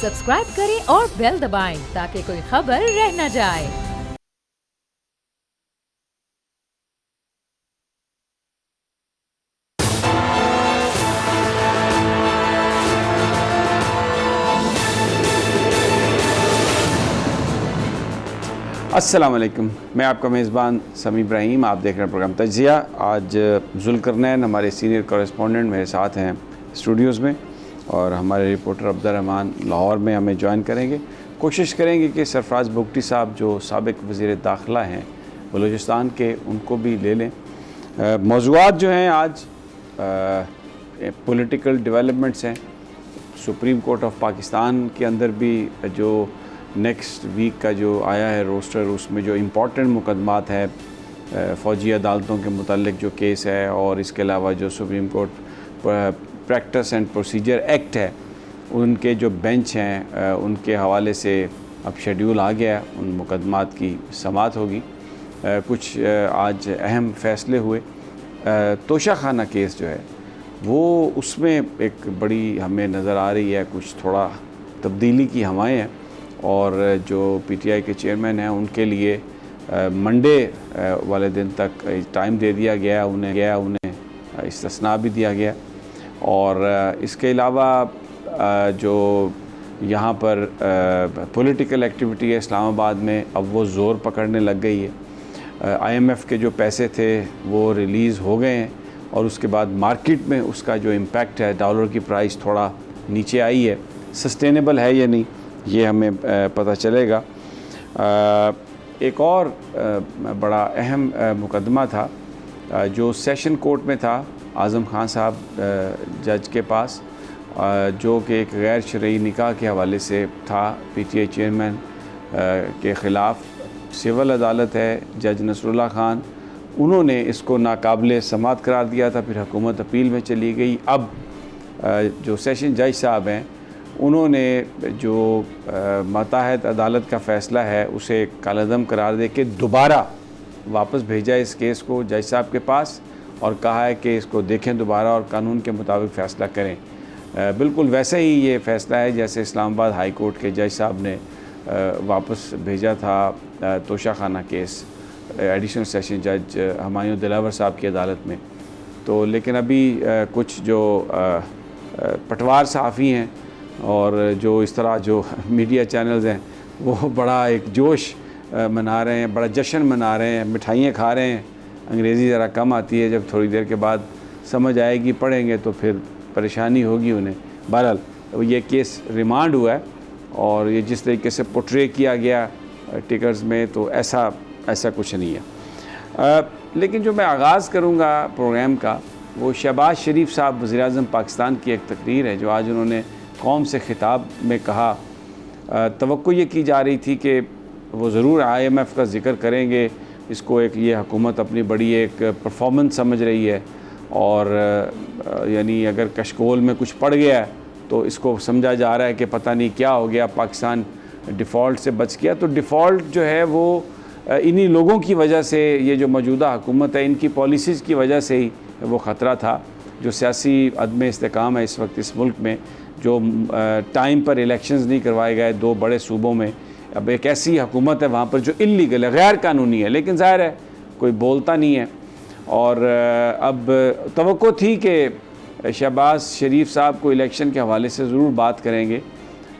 Subscribe करें और bell दबाएं ताकि कोई खबर रह न जाए। अस्सलाम वालेकुम, मैं आपका मेज़बान समी इब्राहिम। आप देख रहे हैं प्रोग्राम तज्ज़िया। आज जुल्करनैन हमारे सीनियर कॉरेस्पॉन्डेंट मेरे साथ हैं स्टूडियोज़ में और हमारे रिपोर्टर अब्दुर्रहमान लाहौर में हमें ज्वाइन करेंगे। कोशिश करेंगे कि सरफराज बुगटी साहब जो साबिक़ वज़ीर दाखिला हैं बलूचिस्तान के, उनको भी ले लें। मौज़ूआत जो हैं आज पॉलिटिकल डेवलपमेंट्स हैं। सुप्रीम कोर्ट ऑफ पाकिस्तान के अंदर भी जो नेक्स्ट वीक का जो आया है रोस्टर, उसमें जो इम्पॉर्टेंट मुकदमात है फ़ौजी अदालतों के मुतालिक जो केस है, और इसके अलावा जो supreme court practice and procedure act है उनके जो बेंच हैं उनके हवाले से अब शेड्यूल आ गया है, उन मुकदमात की समाअत होगी। कुछ आज अहम फ़ैसले हुए। तोशा खाना केस जो है वो, उसमें एक बड़ी हमें नज़र आ रही है कुछ थोड़ा तब्दीली की हवाएं हैं, और जो पीटीआई के चेयरमैन हैं उनके लिए मंडे वाले दिन तक टाइम दे दिया गया उन्हें इस्तिस्ना भी दिया गया। और इसके अलावा जो यहाँ पर पॉलिटिकल एक्टिविटी है इस्लामाबाद में, अब वो ज़ोर पकड़ने लग गई है। आईएमएफ के जो पैसे थे वो रिलीज़ हो गए हैं, और उसके बाद मार्केट में उसका जो इम्पैक्ट है, डॉलर की प्राइस थोड़ा नीचे आई है। सस्टेनेबल है या नहीं ये हमें पता चलेगा। एक और बड़ा अहम मुकदमा था जो सेशन कोर्ट में था आज़म खान साहब जज के पास, जो कि एक गैर शरई निकाह के हवाले से था। पीटीआई चेयरमैन के ख़िलाफ़ सिविल अदालत है, जज नसरुल्लाह खान, उन्होंने इसको नाकाबिले समाअत करार दिया था। फिर हुकूमत अपील में चली गई। अब जो सेशन जज साहब हैं उन्होंने जो मातहत अदालत का फ़ैसला है उसे कालअदम करार दे के दोबारा वापस भेजा इस केस को जज साहब के पास, और कहा है कि इसको देखें दोबारा और कानून के मुताबिक फ़ैसला करें। बिल्कुल वैसे ही ये फ़ैसला है जैसे इस्लामाबाद हाई कोर्ट के जज साहब ने वापस भेजा था तोशा खाना केस एडिशनल सेशन जज हुमायूं दिलावर साहब की अदालत में। तो लेकिन अभी कुछ जो पटवार सहाफ़ी हैं और जो इस तरह जो मीडिया चैनल्स हैं वो बड़ा एक जोश मना रहे हैं, बड़ा जश्न मना रहे हैं, मिठाइयाँ खा रहे हैं। अंग्रेज़ी ज़रा कम आती है, जब थोड़ी देर के बाद समझ आएगी, पढ़ेंगे तो फिर परेशानी होगी उन्हें। बहरहाल ये केस रिमांड हुआ है, और ये जिस तरीके से पोर्ट्रे किया गया टिकर्स में, तो ऐसा कुछ नहीं है। लेकिन जो मैं आगाज़ करूँगा प्रोग्राम का वो शहबाज शरीफ साहब वज़ीर-ए-आज़म पाकिस्तान की एक तकरीर है जो आज उन्होंने कौम से ख़िताब में कहा। तवक्को ये की जा रही थी कि वो ज़रूर आईएमएफ का ज़िक्र करेंगे, इसको एक ये हुकूमत अपनी बड़ी एक परफॉर्मेंस समझ रही है, और यानी अगर कशकोल में कुछ पड़ गया तो इसको समझा जा रहा है कि पता नहीं क्या हो गया, पाकिस्तान डिफ़ॉल्ट से बच गया। तो डिफ़ॉल्ट जो है वो इन्हीं लोगों की वजह से, ये जो मौजूदा हुकूमत है इनकी पॉलिसीज़ की वजह से ही वो ख़तरा था। जो सियासी अदम इस्तेकाम है इस वक्त इस मुल्क में, जो टाइम पर इलेक्शंस नहीं करवाए गए 2 बड़े सूबों में, अब एक ऐसी हुकूमत है वहाँ पर जो इल्लीगल है, गैर कानूनी है, लेकिन ज़ाहिर है कोई बोलता नहीं है। और अब तवक्को थी कि शहबाज शरीफ साहब को इलेक्शन के हवाले से ज़रूर बात करेंगे,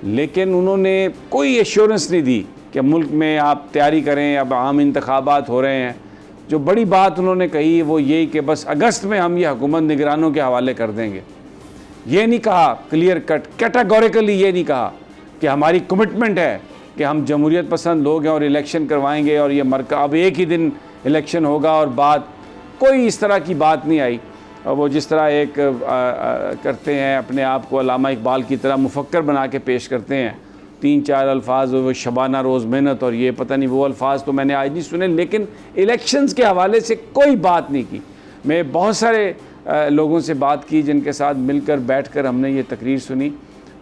लेकिन उन्होंने कोई एश्योरेंस नहीं दी कि मुल्क में आप तैयारी करें, अब आम इंतखाबात हो रहे हैं। जो बड़ी बात उन्होंने कही वो यही कि बस अगस्त में हम ये हुकूमत निगरानों के हवाले कर देंगे। ये नहीं कहा क्लियर कट कैटेगोरिकली, ये नहीं कहा कि हमारी कमिटमेंट है कि हम जमहूरियत पसंद लोग हैं और इलेक्शन करवाएंगे, और ये अब एक ही दिन इलेक्शन होगा, और बात कोई इस तरह की बात नहीं आई। और वो जिस तरह एक करते हैं अपने आप को अल्लामा इकबाल की तरह मुफक्कर बना के पेश करते हैं, 3-4 अल्फाज, वो शबाना रोज़ मेहनत और ये पता नहीं वो अल्फाज तो मैंने आज नहीं सुने, लेकिन इलेक्शंस के हवाले से कोई बात नहीं की। मैं बहुत सारे लोगों से बात की जिनके साथ मिलकर बैठकर हमने ये तकरीर सुनी,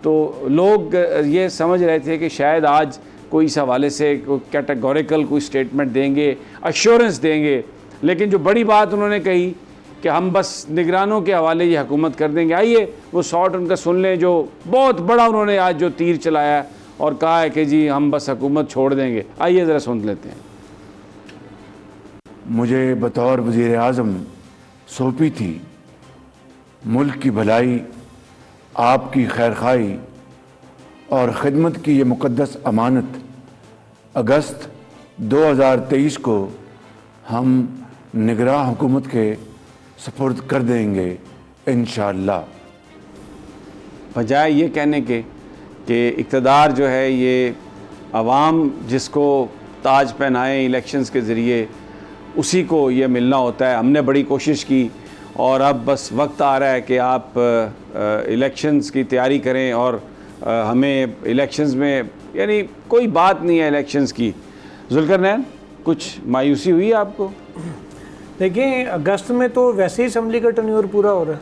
तो लोग ये समझ रहे थे कि शायद आज कोई इस हवाले से कैटेगोरिकल कोई स्टेटमेंट देंगे, अश्योरेंस देंगे। लेकिन जो बड़ी बात उन्होंने कही कि हम बस निगरानों के हवाले ये हुकूमत कर देंगे। आइए वो शॉट उनका सुन लें जो बहुत बड़ा उन्होंने आज जो तीर चलाया है और कहा है कि जी हम बस हुकूमत छोड़ देंगे। आइए ज़रा सुन लेते हैं। मुझे बतौर वज़ीर आज़म सौंपी थी मुल्क की भलाई, आपकी खैरखाई और ख़िदमत की ये मुक़द्दस अमानत अगस्त 2023 को हम निगरां हुकूमत के सपुर्द कर देंगे इंशाअल्लाह। बजाय ये कहने के कि इक़्तिदार जो है ये अवाम जिसको ताज पहनाए इलेक्शंस के ज़रिए उसी को ये मिलना होता है। हमने बड़ी कोशिश की और अब बस वक्त आ रहा है कि आप इलेक्शंस की तैयारी करें और हमें इलेक्शंस में यानी कोई बात नहीं है इलेक्शंस की। जुल्करनैन, कुछ मायूसी हुई आपको? देखिए, अगस्त में तो वैसे ही असम्बली का टर्न्योवर पूरा हो रहा है,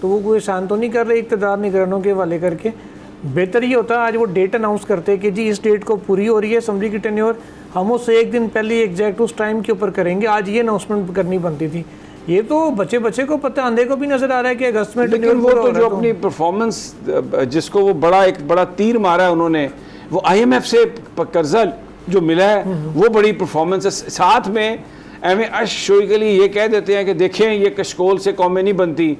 तो वो कोई शांत तो नहीं कर रहे इक़्तिदार निगरानों के हवाले करके। बेहतर ये होता आज वो डेट अनाउंस करते कि जी इस डेट को पूरी हो रही है असम्बली की टर्न्योवर, हम उससे एक दिन पहले एग्जैक्ट उस टाइम के ऊपर करेंगे। आज ये अनाउंसमेंट करनी बनती थी। ये तो बच्चे को पता है, अंधे को भी नजर आ रहा है कि अगस्त में लेकिन वो तो जो अपनी परफॉर्मेंस जिसको वो एक बड़ा तीर मारा है उन्होंने, वो IMF से कर्जा जो मिला है वो बड़ी परफॉर्मेंस है। साथ में एवं अशोई के लिए ये कह देते हैं कि देखें ये कशकोल से कौमें नहीं बनती,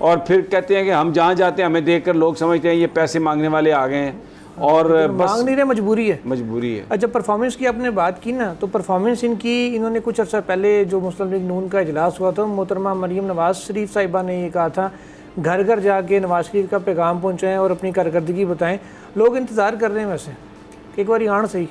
और फिर कहते हैं कि हम जहाँ जाते हैं हमें देखकर लोग समझते हैं ये पैसे मांगने वाले आ गए हैं और बस मांग नहीं रहे, मजबूरी है। अच्छा, परफॉर्मेंस की आपने बात की ना, तो परफॉर्मेंस इन्होंने कुछ अर्सा पहले जो मुस्लिम लीग नून का इजलास हुआ था, मोहतरमा मरियम नवाज शरीफ साहिबा ने ये कहा था घर घर जाके नवाज शरीफ का पैगाम पहुँचाएँ और अपनी कारकर्दगी बताएँ। लोग इंतज़ार कर रहे हैं वैसे एक बार आण सही।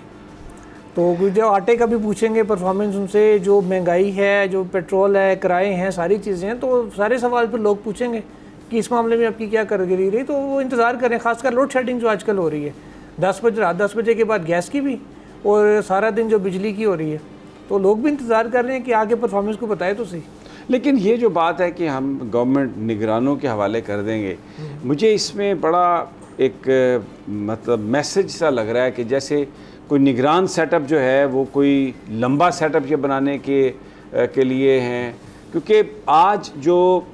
तो जो आटे का भी पूछेंगे परफॉर्मेंस उनसे, जो महंगाई है, जो पेट्रोल है, किराए हैं, सारी चीज़ें हैं, तो सारे सवाल पर लोग पूछेंगे कि इस मामले में आपकी क्या कारकर्दगी रही। तो वो इंतज़ार करें, खासकर लोड शेडिंग जो आजकल हो रही है, 10 बजे रात 10 बजे के बाद गैस की भी और सारा दिन जो बिजली की हो रही है, तो लोग भी इंतज़ार कर रहे हैं कि आगे परफॉर्मेंस को बताए तो सही। लेकिन ये जो बात है कि हम गवर्नमेंट निगरानों के हवाले कर देंगे, मुझे इसमें बड़ा एक मतलब मैसेज सा लग रहा है कि जैसे कोई निगरान सेटअप जो है वो कोई लंबा सेटअप ये बनाने के लिए हैं, क्योंकि आज जो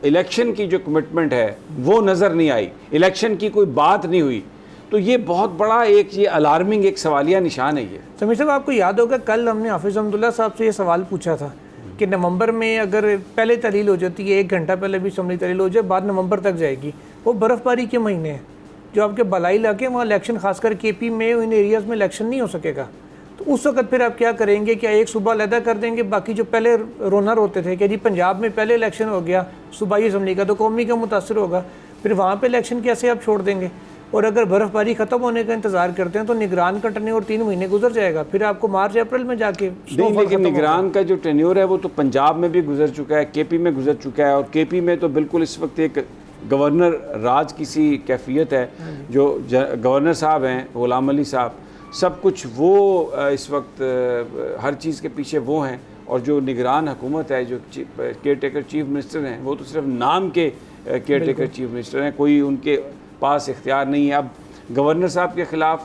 इलेक्शन की जो कमिटमेंट है वो नज़र नहीं आई, इलेक्शन की कोई बात नहीं हुई। तो ये बहुत बड़ा एक ये अलार्मिंग एक सवालिया निशान है। ये समीर साहब, आपको याद होगा कल हमने हाफिज़ अहमदुल्ला साहब से ये सवाल पूछा था कि नवंबर में अगर पहले तहलील हो जाती है, 1 घंटा पहले भी असम्बली तहलील हो जाए, बाद नवंबर तक जाएगी। वो बर्फ़बारी के महीने हैं, जो आपके बलाई इलाके वहाँ इलेक्शन, खासकर KP में इन एरियाज़ में इलेक्शन नहीं हो सकेगा। तो उस वक्त फिर आप क्या करेंगे? क्या एक सुबह अलहदा कर देंगे, बाकी जो पहले रोनर होते थे कि जी पंजाब में पहले इलेक्शन हो गया सूबाई असम्बली का, तो कौमी का मुतासर होगा, फिर वहाँ पे इलेक्शन कैसे आप छोड़ देंगे? और अगर बर्फ़बारी ख़त्म होने का इंतज़ार करते हैं तो निगरान का टर्न्योवर 3 महीने गुजर जाएगा, फिर आपको मार्च अप्रैल में जाके लेकिन निगरान का जो टेन्योर है वो तो पंजाब में भी गुजर चुका है, KP में गुजर चुका है, और KP में तो बिल्कुल इस वक्त एक गवर्नर राज की सी कैफियत है। जो गवर्नर साहब हैं ग़ुलाम अली साहब, सब कुछ वो इस वक्त हर चीज़ के पीछे वो हैं, और जो निगरान हुकूमत है, जो केयर टेकर चीफ मिनिस्टर हैं, वो तो सिर्फ नाम के केयर टेकर चीफ मिनिस्टर हैं, कोई उनके पास इख्तियार नहीं है। अब गवर्नर साहब के ख़िलाफ़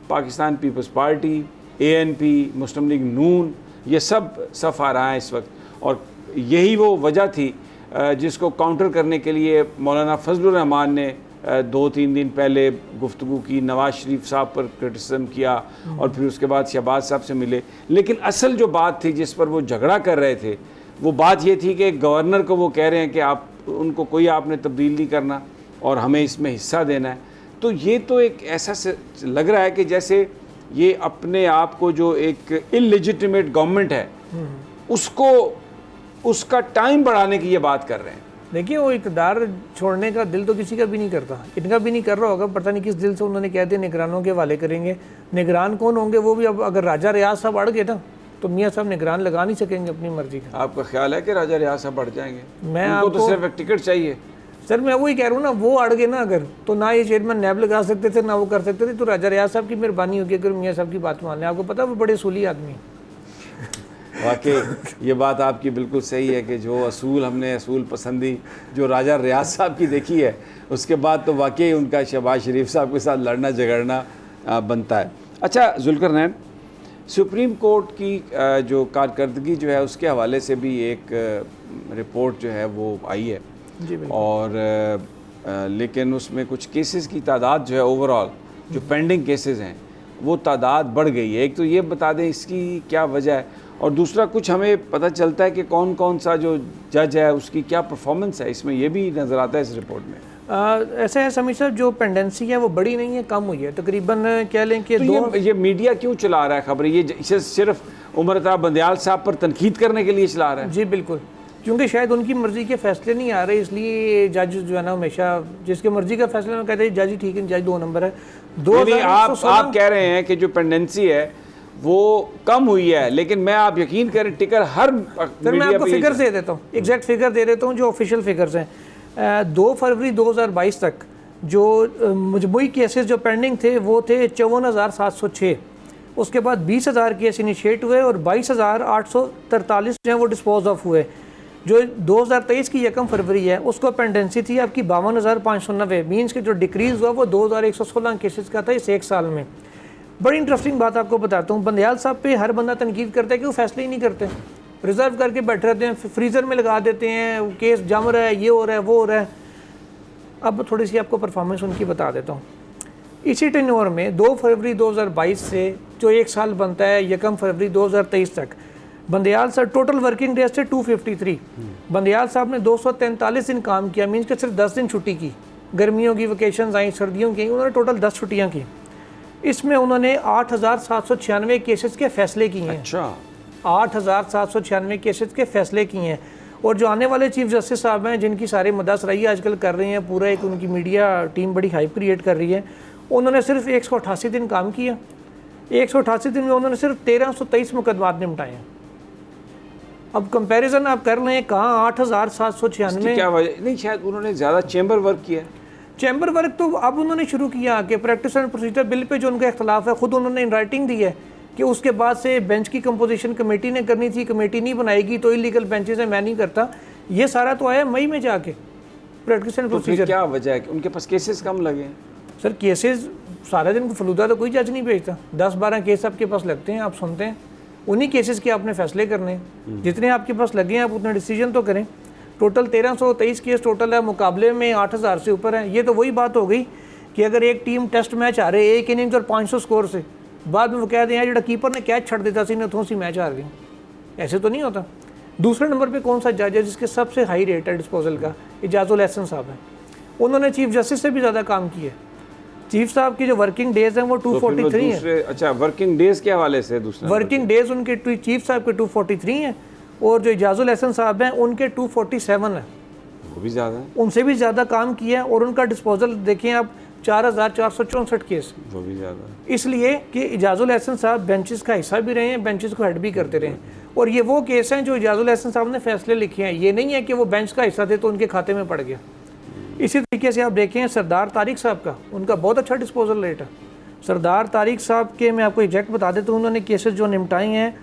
पाकिस्तान पीपल्स पार्टी, ANP, मुस्लिम लीग नून, ये सब सफ़ आ रहा है इस वक्त, और यही वो वजह थी जिसको काउंटर करने के लिए मौलाना फजलुर रहमान ने 2-3 दिन पहले गुफ्तगू की, नवाज़ शरीफ साहब पर क्रिटिसिज्म किया और फिर उसके बाद शहबाज साहब से मिले। लेकिन असल जो बात थी जिस पर वो झगड़ा कर रहे थे, वो बात ये थी कि गवर्नर को वो कह रहे हैं कि आप उनको कोई आपने तब्दील नहीं करना और हमें इसमें हिस्सा देना है। तो ये तो एक ऐसा लग रहा है कि जैसे ये अपने आप को जो एक इललेजिटिमेट गवर्नमेंट है उसको उसका टाइम बढ़ाने की ये बात कर रहे हैं। देखिए, वो इक़्तिदार छोड़ने का दिल तो किसी का भी नहीं करता, इनका भी नहीं कर रहा होगा, पता नहीं किस दिल से उन्होंने कह दिया निगरानों के हवाले करेंगे। निगरान कौन होंगे वो भी, अब अगर राजा रियाज साहब अड़ गए ना तो मियाँ साहब निगरान लगा नहीं सकेंगे अपनी मर्जी का। आपका ख्याल है कि राजा रियाज साहब बढ़ जाएंगे? मैं उनको तो सिर्फ एक टिकट चाहिए। सर मैं वही कह रहा हूँ ना, वो अड़ गए ना अगर, तो ना ये चेयरमैन नैब लगा सकते थे, ना वो कर सकते थे। तो राजा रियाज साहब की मेहरबानी होगी अगर मियाँ साहब की बात मान लें। आपको पता है वो बड़े असूली आदमी हैं। वाकई ये बात आपकी बिल्कुल सही है कि जो असूल हमने असूल पसंदी जो राजा रियाज साहब की देखी है, उसके बाद तो वाकई उनका शहबाज शरीफ साहब के साथ लड़ना झगड़ना बनता है। अच्छा जुल्करनैन, सुप्रीम कोर्ट की जो कारकर्दगी जो है उसके हवाले से भी एक रिपोर्ट जो है वो आई है जी बिल्कुल। और लेकिन उसमें कुछ केसेस की तादाद जो है ओवरऑल जो पेंडिंग केसेस हैं वो तादाद बढ़ गई है। एक तो ये बता दें इसकी क्या वजह है, और दूसरा कुछ हमें पता चलता है कि कौन कौन सा जो जज है उसकी क्या परफॉर्मेंस है, इसमें ये भी नज़र आता है इस रिपोर्ट में। ऐसा है समीर साहब, जो पेंडेंसी है वो बड़ी नहीं है, कम हुई है तकरीबन। कह लें कि तो ये मीडिया क्यों चला रहा है खबर, ये इसे सिर्फ उमर अता बंदयाल साहब पर तनकीद करने के लिए चला रहा है? जी बिल्कुल, क्योंकि शायद उनकी मर्जी के फैसले नहीं आ रहे, इसलिए जज जो है ना हमेशा जिसकी मर्जी का फैसला में कहते हैं जज ही ठीक है, जज 2 नंबर है। आप कह रहे हैं कि जो पेंडेंसी है वो कम हुई है, लेकिन मैं आप यकीन करें टिकर हर फिर मैं आपको फिगर दे देता हूँ, एग्जैक्ट फिगर दे देता हूँ जो ऑफिशियल फिगर्स हैं। 2 फरवरी 2022 तक जो मजमूई केसेस जो पेंडिंग थे वो थे 54,706। उसके बाद 20,000 केस इनिशिएट हुए और 22,843 जो है वो डिस्पोज ऑफ हुए। जो 2023 की 1 फरवरी है उसको पेंडेंसी थी आपकी 52,590, मीन्स कि जो डिक्रीज़ हुआ वो 2,116 केसेस का था इस 1 साल में। बड़ी इंटरेस्टिंग बात आपको बताता हूँ, बंदयाल साहब पे हर बंदा तनकीद करता है कि वो फैसले ही नहीं करते, रिजर्व करके बैठे रहते हैं, फ्रीज़र में लगा देते हैं, केस जम रहा है, ये हो रहा है, वो हो रहा है। अब थोड़ी सी आपको परफॉर्मेंस उनकी बता देता हूँ। इसी टेन्योर में 2 फरवरी 2022 से जो 1 साल बनता है 1 फरवरी 2023 तक, बंदयाल साहब टोटल वर्किंग डेज थे 253। बंदयाल साहब ने 243 दिन काम किया, मीन्स कि सिर्फ 10 दिन छुट्टी की, गर्मियों की वकेशन आई, सर्दियों की, उन्होंने टोटल 10 छुट्टियाँ की। इसमें उन्होंने 8,796 केसेस के फैसले किए हैं। अच्छा, 8,796 केसेस के फैसले किए हैं। और जो आने वाले चीफ जस्टिस साहब हैं जिनकी सारे मदासराई आजकल कर रहे हैं, पूरा एक उनकी मीडिया टीम बड़ी हाइप क्रिएट कर रही है, उन्होंने सिर्फ 188 दिन काम किया। 188 दिन में उन्होंने सिर्फ 1323 मुकदमात निपटाए हैं। अब कंपैरिजन आप कर लें, कहाँ 8,796, क्या वजह नहीं, शायद उन्होंने ज़्यादा चैम्बर वर्क किया। चैम्बर वर्क तो अब उन्होंने शुरू किया कि practice and procedure bill pay जो उनका इख्तलाफ है खुद उन्होंने इन राइटिंग दी है कि उसके बाद से बेंच की कंपोजिशन कमेटी ने करनी थी, कमेटी नहीं बनाएगी तो इलीगल बेंचेस है, मैं नहीं करता। ये सारा तो आया मई में जाके प्रैक्टिस एंड प्रोसीजर। क्या वजह है कि उनके पास केसेस कम लगे हैं? सर केसेस सारे दिन को फलूदा तो कोई जज नहीं भेजता, 10-12 केस आपके पास लगते हैं, आप सुनते हैं, उन्हीं केसेस के आपने फैसले करने हैं। जितने आपके पास लगे हैं आप उतने डिसीजन तो करें। टोटल 1323 केस टोटल है, मुकाबले में 8,000 से ऊपर है। ये तो वही बात हो गई कि अगर एक टीम टेस्ट मैच आ रही है 1 इनिंग्स और 500 स्कोर से, बाद में वो कह दें यार जो कीपर ने कैच छड़ देता सी ने तो सी मैच हार गई, ऐसे तो नहीं होता। दूसरे नंबर पे कौन सा जज है जिसके सबसे हाई रेट है डिस्पोजल का? इजाजुल एहसन साहब है। उन्होंने चीफ जस्टिस से भी ज़्यादा काम किया। चीफ साहब की जो वर्किंग डेज हैं वो 243 है। अच्छा, वर्किंग डेज के हवाले से दूसरा वर्किंग डेज उनके चीफ साहब के 243 हैं और जो इजाजुल एहसन साहब हैं उनके 247 है, वो भी ज़्यादा है, उनसे भी ज़्यादा काम किया। और उनका डिस्पोजल देखें आप 4,464 केस, वो भी ज़्यादा है। इसलिए कि इजाजुल एहसन साहब बेंचेस का हिस्सा भी रहे हैं, बेंचेस को हेड भी करते रहे हैं। और ये वो केस हैं जो इजाजुल एहसन साहब ने फैसले लिखे हैं, ये नहीं है कि वो बेंच का हिस्सा थे तो उनके खाते में पड़ गया। इसी तरीके से आप देखें सरदार तारिक साहब का, उनका बहुत अच्छा डिस्पोजल रेट है। सरदार तारिक साहब के मैं आपको एग्जैक्ट बता देता हूँ, उन्होंने केसेस जो निपटाए हैं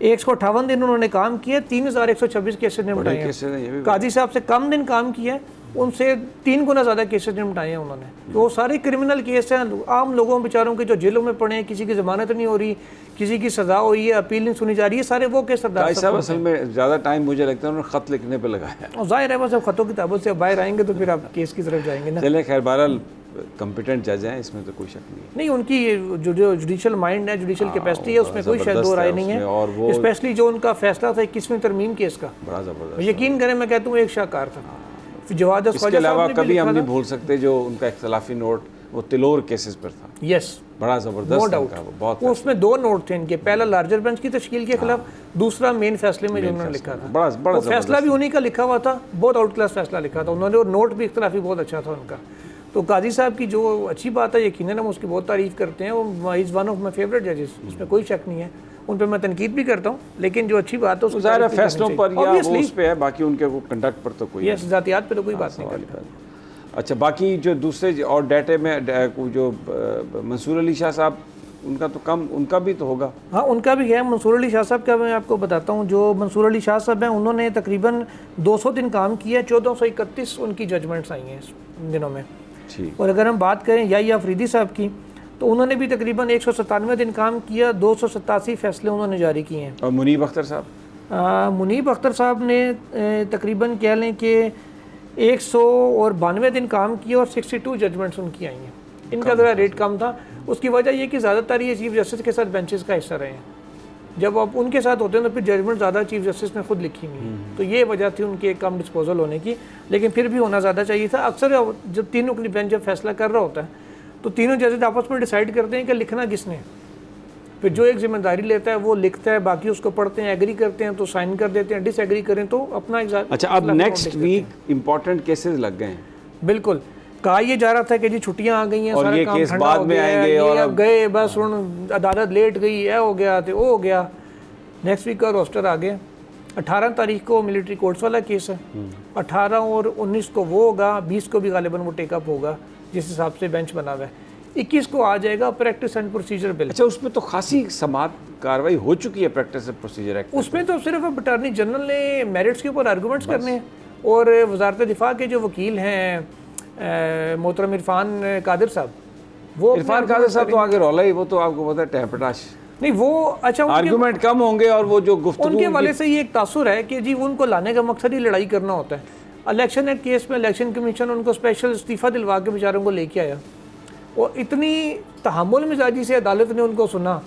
158 दिन उन्होंने काम किया, 3,126 केसेस निपटाए हैं। काजी साहब से कम दिन काम किया, उनसे 3 गुना ज़्यादा केसेस निपटाए हैं उन्होंने। तो वो सारे क्रिमिनल केस हैं, आम लोगों बेचारों के जो जेलों में पड़े हैं, किसी की ज़मानत नहीं हो रही, किसी की सज़ा हुई है, अपील नहीं सुनी जा रही है, सारे वो केस सरदार साहब असल में ज़्यादा टाइम मुझे लगता है उन्होंने ख़त लिखने पे लगाया। और जाहिर है बस अब ख़तों किताबों से बाहर आएंगे तो फिर आप केस की तरफ जाएंगे ना। चले खैर, बहरहाल कॉम्पिटेंट जज हैं, इसमें तो कोई शक नहीं। उनकी जो जुडिशल माइंड है, जुडिशल कैपेसिटी है, उसमें कोई शायद दो राय नहीं है। और वो स्पेशली जो उनका फैसला था 21वीं तरमीम केस का, बड़ा ज़बरदस्त, यकीन करें मैं कहता हूँ एक शाहकार था। जवाद इसके अलावा कभी हम नहीं भूल सकते जो उनका इख्तलाफी नोट वो तिलोर केसेस पर था। यस, बड़ा ज़बरदस्त, नो डाउट, बहुत उसमें 2 नोट थे इनके, पहला लार्जर बेंच की तश्कील के खिलाफ, दूसरा मेन फैसले में जो उन्होंने लिखा था। बड़ा फैसला भी उन्हीं का लिखा हुआ था, बहुत आउट क्लास फैसला लिखा था उन्होंने, और नोट भी इख्तलाफी बहुत अच्छा था उनका। तो काजी साहब की जो अच्छी बात है, यकीनन हम उसकी बहुत तारीफ़ करते हैं, वो is one of my favourite जजेस, उसमें कोई शक नहीं है। उन पर मैं तनकीद भी करता हूँ, लेकिन जो अच्छी बात है उसको ज़ाहिर फैसलों पर या उस पे है, बाकी उनके को कंडक्ट पर तो कोई ज़ातियात पे तो कोई बात नहीं करता। अच्छा, बाकी जो दूसरे और डाटे में जो मंसूर अली शाह साहब, उनका तो कम, उनका भी तो होगा। हाँ, उनका भी है। मंसूर अली शाह साहब का मैं आपको बताता हूँ, जो मंसूर अली शाह साहब हैं उन्होंने तकरीबन 200 दिन काम किया, 1431 उनकी जजमेंट्स आई हैं इस दिनों में। और अगर हम बात करें या अफरीदी साहब की, तो उन्होंने भी तकरीबन 197 दिन काम किया, 287 फैसले उन्होंने जारी किए हैं। और मुनीब अख्तर साहब? मुनीब अख्तर साहब ने तकरीबन कह लें कि 192 दिन काम किया और 62 जजमेंट्स उनकी आई हैं। इनका ज़रा रेट कम था। उसकी वजह ये कि ज़्यादातर ये चीफ जस्टिस के साथ बेंचेस का हिस्सा रहे हैं। जब आप उनके साथ होते हैं तो फिर जजमेंट ज़्यादा चीफ जस्टिस ने खुद लिखी हुई है, तो ये वजह थी उनके कम डिस्पोजल होने की। लेकिन फिर भी होना ज़्यादा चाहिए था। अक्सर जब तीनों की बेंच जब फैसला कर रहा होता है तो तीनों जजेस आपस में डिसाइड करते हैं कि लिखना किसने है। फिर जो एक जिम्मेदारी लेता है वो लिखता है, बाकी उसको पढ़ते हैं, एग्री करते हैं तो साइन कर देते हैं, डिसएग्री करें तो अपना अच्छा, अब नेक्स्ट वीक इंपॉर्टेंट केसेस लग गए हैं। बिल्कुल, कहा ये जा रहा था कि जी छुट्टियां आ गई हैं, और सारा ये काम केस ठंडा बाद हो में गया है, आएंगे ये और अब गए बस उन अदालत लेट गई, ये हो गया तो वो हो गया। नेक्स्ट वीक का रोस्टर आ गया। 18 तारीख को मिलिट्री कोर्ट्स वाला केस है, 18 और 19 को वो होगा, 20 को भी गालिबन वो टेकअप होगा जिस हिसाब से बेंच बना हुआ है। 21 को आ जाएगा प्रैक्टिस एंड प्रोसीजर बिल। अच्छा, उसमें तो खासी समात कार्रवाई हो चुकी है प्रैक्टिस एंड प्रोसीजर एक्ट। उसमें तो सिर्फ अब अटॉर्नी जनरल ने मेरिट्स के ऊपर आर्गूमेंट्स करने हैं और वजारत दिफा के जो वकील हैं मोहतरम इरफान कादिर साहब, वो इरफान कादिर साहब तो आगे रौला ही, वो तो आपको पता है टहपटाश नहीं वो अच्छा आर्गुमेंट कम होंगे और वो जो गुफ्तगू उनके वाले से ये एक तासुर है कि जी उनको लाने का मकसद ही लड़ाई करना होता है। इलेक्शन एक्ट केस में इलेक्शन कमीशन उनको स्पेशल इस्तीफ़ा दिलवा के बेचारों को लेके आया और इतनी तहम्मुल मिजाजी से अदालत ने उनको सुना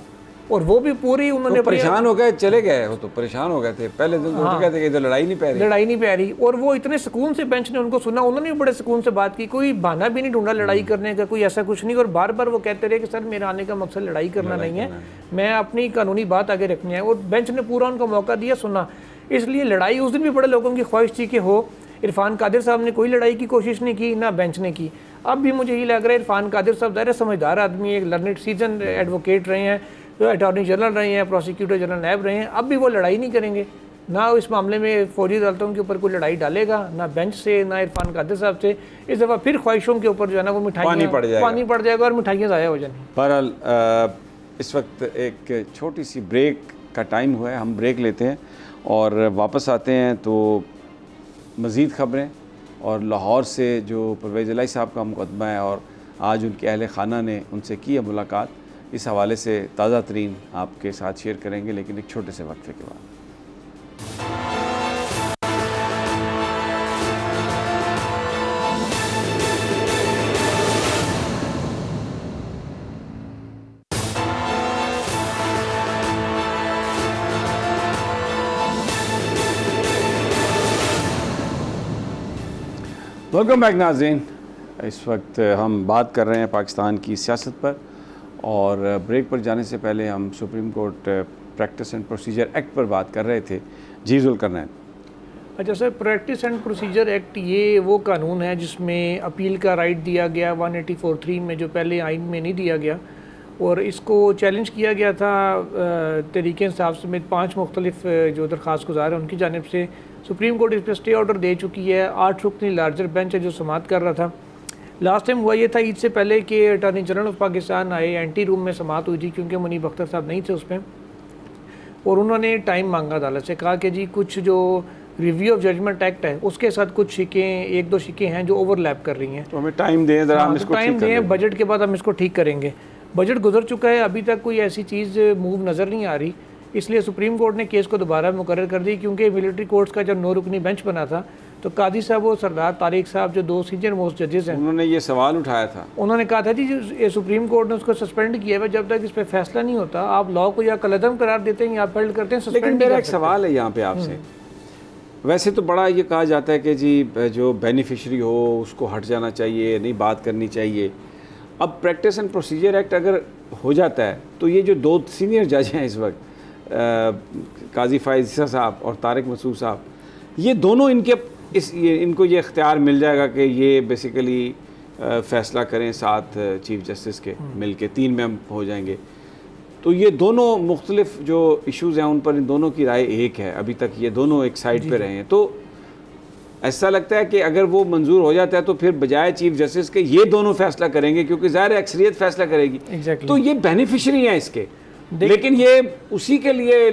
और वो भी पूरी उन्होंने परेशान हो गए, चले गए, वो तो परेशान हो गए थे पहले दिन तो कहते थे कि इधर लड़ाई नहीं पै रही और वो इतने सुकून से बेंच ने उनको सुना, उन्होंने भी बड़े सुकून से बात की, कोई बहाना भी नहीं ढूंढा लड़ाई करने का, कोई ऐसा कुछ नहीं। और बार बार वो कहते रहे कि सर मेरा आने का मकसद लड़ाई करना नहीं है, मैं अपनी कानूनी बात आगे रखनी है। और बेंच ने पूरा उनको मौका दिया, सुना। इसलिए लड़ाई उस दिन भी बड़े लोगों की ख्वाहिश थी कि हो। इरफान कादिर साहब ने कोई लड़ाई की कोशिश नहीं की, ना बेंच ने की। अब भी मुझे ये लग रहा है इरफान कादिर साहब ज़ाहिर समझदार आदमी, एक लर्नेड सीजन एडवोकेट रहे हैं, अटॉर्नी जनरल रहे हैं, प्रोसिक्यूटर जनरल नैब रहे हैं। अब भी वो लड़ाई नहीं करेंगे, ना इस मामले में फौजी अदालतों के ऊपर कोई लड़ाई डालेगा, ना बेंच से, ना इरफान कादिर साहब से। इस दफ़ा फिर ख्वाहिशों के ऊपर जो है ना वो पानी पड़ जाएगा और मिठाइयाँ ज़ाया हो जाएंगी। बहरहाल इस वक्त एक छोटी सी ब्रेक का टाइम हुआ है, हम ब्रेक लेते हैं और वापस आते हैं तो मज़ीद ख़बरें और लाहौर से जो परवेज़ इलाही साहब का मुकदमा है और आज उनके अहल खाना ने उनसे की है मुलाकात, इस हवाले से ताज़ा तरीन आपके साथ शेयर करेंगे, लेकिन एक छोटे से वक्फे के बाद। वेलकम बैक नाज़रीन। इस वक्त हम बात कर रहे हैं पाकिस्तान की सियासत पर और ब्रेक पर जाने से पहले हम supreme court practice and procedure act पर बात कर रहे थे। जी जुल्करनैन। अच्छा sir, practice and procedure act ये वो कानून है जिसमें अपील का राइट दिया गया 184(3) में, जो पहले आइन में नहीं दिया गया। और इसको चैलेंज किया गया था तहरीक इंसाफ समेत 5 मुख्तलिफ जो दरख्वास्त गुजार हैं उनकी जानिब से। सुप्रीम कोर्ट इस पर स्टे ऑर्डर दे चुकी है। 8 रुकनी लार्जर बेंच है जो समाअत कर रहा था। लास्ट टाइम हुआ ये था ईद से पहले कि अटॉर्नी जनरल ऑफ पाकिस्तान आए, एंटी रूम में समाअत हुई थी क्योंकि मुनीब अख्तर साहब नहीं थे उसमें, और उन्होंने टाइम मांगा अदालत से, कहा कि जी कुछ जो रिव्यू ऑफ जजमेंट एक्ट है उसके साथ कुछ शिकें, 1-2 शिकें हैं जो ओवरलैप कर रही हैं, तो हमें टाइम दें, ज़रा हम इसको टाइम दें, बजट के बाद हम इसको ठीक करेंगे। बजट गुजर चुका है, अभी तक कोई ऐसी चीज़ मूव नज़र नहीं आ रही, इसलिए सुप्रीम कोर्ट ने केस को दोबारा मुकर्रर कर दी। क्योंकि मिलिट्री कोर्ट्स का जब 9 रुकनी बेंच बना था तो कादी साहब और सरदार तारिक साहब जो 2 सीनियर मोस्ट जजेस हैं, उन्होंने ये सवाल उठाया था। उन्होंने कहा था जी सुप्रीम कोर्ट ने उसको सस्पेंड किया है, जब तक इस पर फैसला नहीं होता आप लॉ को या कलअदम करार देते हैं या अपील करते हैं, लेकिन मेरा एक सवाल है यहाँ पे आपसे। वैसे तो बड़ा ये कहा जाता है कि जी जो बेनिफिशरी हो उसको हट जाना चाहिए, नहीं बात करनी चाहिए। अब प्रैक्टिस एंड प्रोसीजर एक्ट अगर हो जाता है तो ये जो 2 सीनियर जज हैं इस वक्त, काजी फाइज साहब और तारिक मसूद साहब, ये दोनों इनको ये इख्तियार मिल जाएगा कि ये बेसिकली फ़ैसला करें साथ चीफ जस्टिस के मिल के 3 में हम हो जाएंगे। तो ये दोनों मुख्तलिफ जो इश्यूज़ हैं उन पर इन दोनों की राय एक है, अभी तक ये दोनों एक साइड पे रहे हैं। तो ऐसा लगता है कि अगर वो मंजूर हो जाता है तो फिर बजाय चीफ जस्टिस के ये दोनों फैसला करेंगे, क्योंकि ज़ाहिर अक्सरियत फैसला करेगी। Exactly. तो ये बेनिफिशरी हैं इसके, लेकिन ये उसी के लिए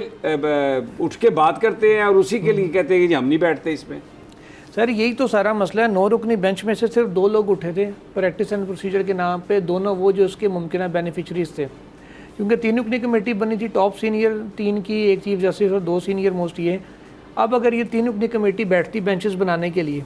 उठ के बात करते हैं और उसी के लिए कहते हैं कि जी हम नहीं बैठते इसमें। सर यही तो सारा मसला है। 9 रुकनी बेंच में से सिर्फ 2 लोग उठे थे प्रैक्टिस एंड प्रोसीजर के नाम पे, दोनों वो जो उसके मुमकिन बेनिफिशरीज थे। क्योंकि 3 रुकनी कमेटी बनी थी, टॉप सीनियर 3 की, एक चीफ जस्टिस और 2 सीनियर मोस्ट ये। अब अगर ये 3 रुकनी कमेटी बैठती बेंचेस बनाने के लिए,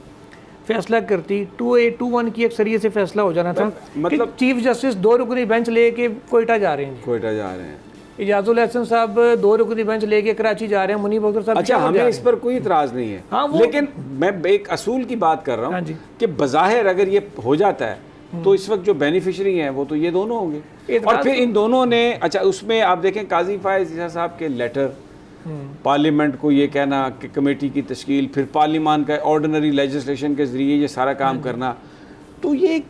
फैसला करती 2-1 की अक्सरियत से फैसला हो जाना था। मतलब चीफ जस्टिस 2 रुकनी बेंच लेके कोयटा जा रहे हैं, कोयटा जा रहे हैं, इजाजुल हसन साहब 2 रुकनी बेंच लेके कराची जा रहे हैं, मुनीब अख्तर साहब। अच्छा, हमें इस पर कोई इतराज़ नहीं है। हाँ, लेकिन मैं एक असूल की बात कर रहा हूँ कि बज़ाहिर अगर ये हो जाता है तो इस वक्त जो बेनिफिशरी हैं वो तो ये दोनों होंगे, और फिर इन दोनों ने, अच्छा उसमें आप देखें काजी फायज़ ईसा साहब के लेटर, पार्लियामेंट को ये कहना कि कमेटी की तश्कील, फिर पार्लियामान का ऑर्डिनरी लेजिस्लेशन के ज़रिए ये सारा काम करना, तो ये एक